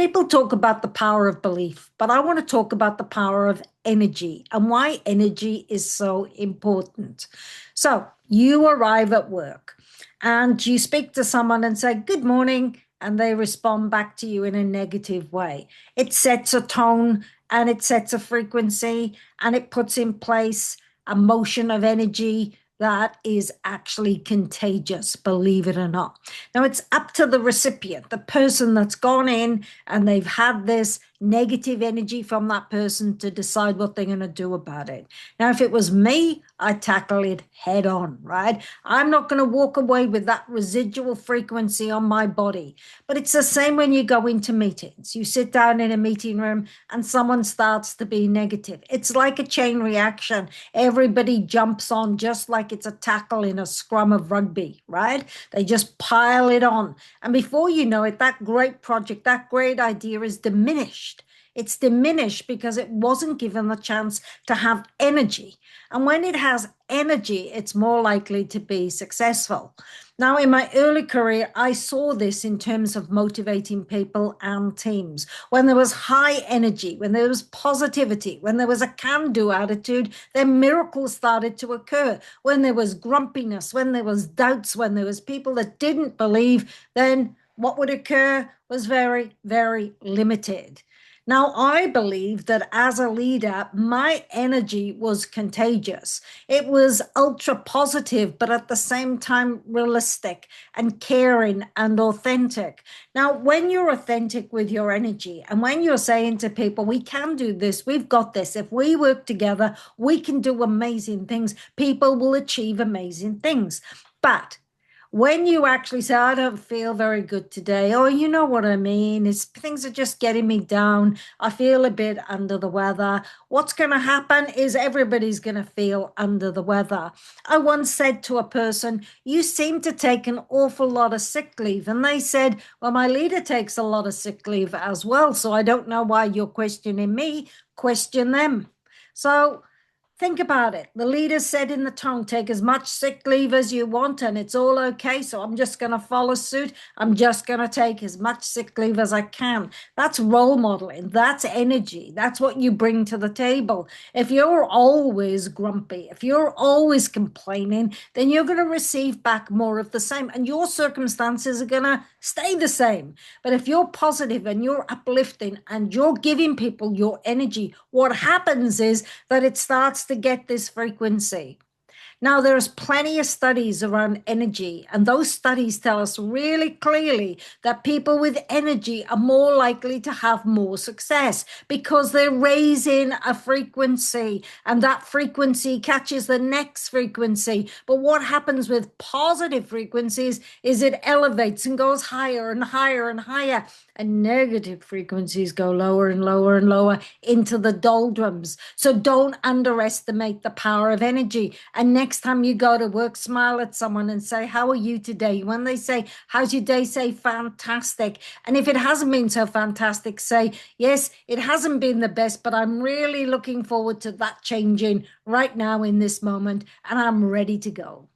People talk about the power of belief, but I want to talk about the power of energy and why energy is so important. So, you arrive at work and you speak to someone and say, "Good morning," and they respond back to you in a negative way. It sets a tone and it sets a frequency and it puts in place a motion of energy that is actually contagious, believe it or not. Now, it's up to the recipient, the person that's gone in and they've had this negative energy from that person to decide what they're going to do about it. Now, if it was me, I'd tackle it head on, right? I'm not going to walk away with that residual frequency on my body. But it's the same when you go into meetings. You sit down in a meeting room and someone starts to be negative. It's like a chain reaction. Everybody jumps on just like it's a tackle in a scrum of rugby, right? They just pile it on. And before you know it, that great project, that great idea is diminished. It's diminished because it wasn't given the chance to have energy. And when it has energy, it's more likely to be successful. Now, in my early career, I saw this in terms of motivating people and teams. When there was high energy, when there was positivity, when there was a can-do attitude, then miracles started to occur. When there was grumpiness, when there was doubts, when there was people that didn't believe, then what would occur was very, very limited. Now, I believe that as a leader, my energy was contagious. It was ultra positive, but at the same time, realistic and caring and authentic. Now, when you're authentic with your energy and when you're saying to people, we can do this, we've got this, if we work together, we can do amazing things, people will achieve amazing things. But when you actually say, "I don't feel very good today," or "you know what I mean, it's things are just getting me down, I feel a bit under the weather," what's going to happen is everybody's going to feel under the weather. I once said to a person, "You seem to take an awful lot of sick leave." And they said, "Well, my leader takes a lot of sick leave as well, so I don't know why you're questioning me, question them." So think about it. The leader said in the tongue, "Take as much sick leave as you want and it's all okay. So I'm just going to follow suit. I'm just going to take as much sick leave as I can." That's role modeling. That's energy. That's what you bring to the table. If you're always grumpy, if you're always complaining, then you're going to receive back more of the same and your circumstances are going to stay the same. But if you're positive and you're uplifting and you're giving people your energy, what happens is that it starts to get this frequency. Now, there's plenty of studies around energy, and those studies tell us really clearly that people with energy are more likely to have more success because they're raising a frequency, and that frequency catches the next frequency. But what happens with positive frequencies is it elevates and goes higher and higher and higher, and negative frequencies go lower and lower and lower into the doldrums. So don't underestimate the power of energy. And next time you go to work, smile at someone and say, "How are you today?" When they say, "How's your day?" say, "Fantastic." And if it hasn't been so fantastic, say, "Yes, it hasn't been the best, but I'm really looking forward to that changing right now in this moment, and I'm ready to go."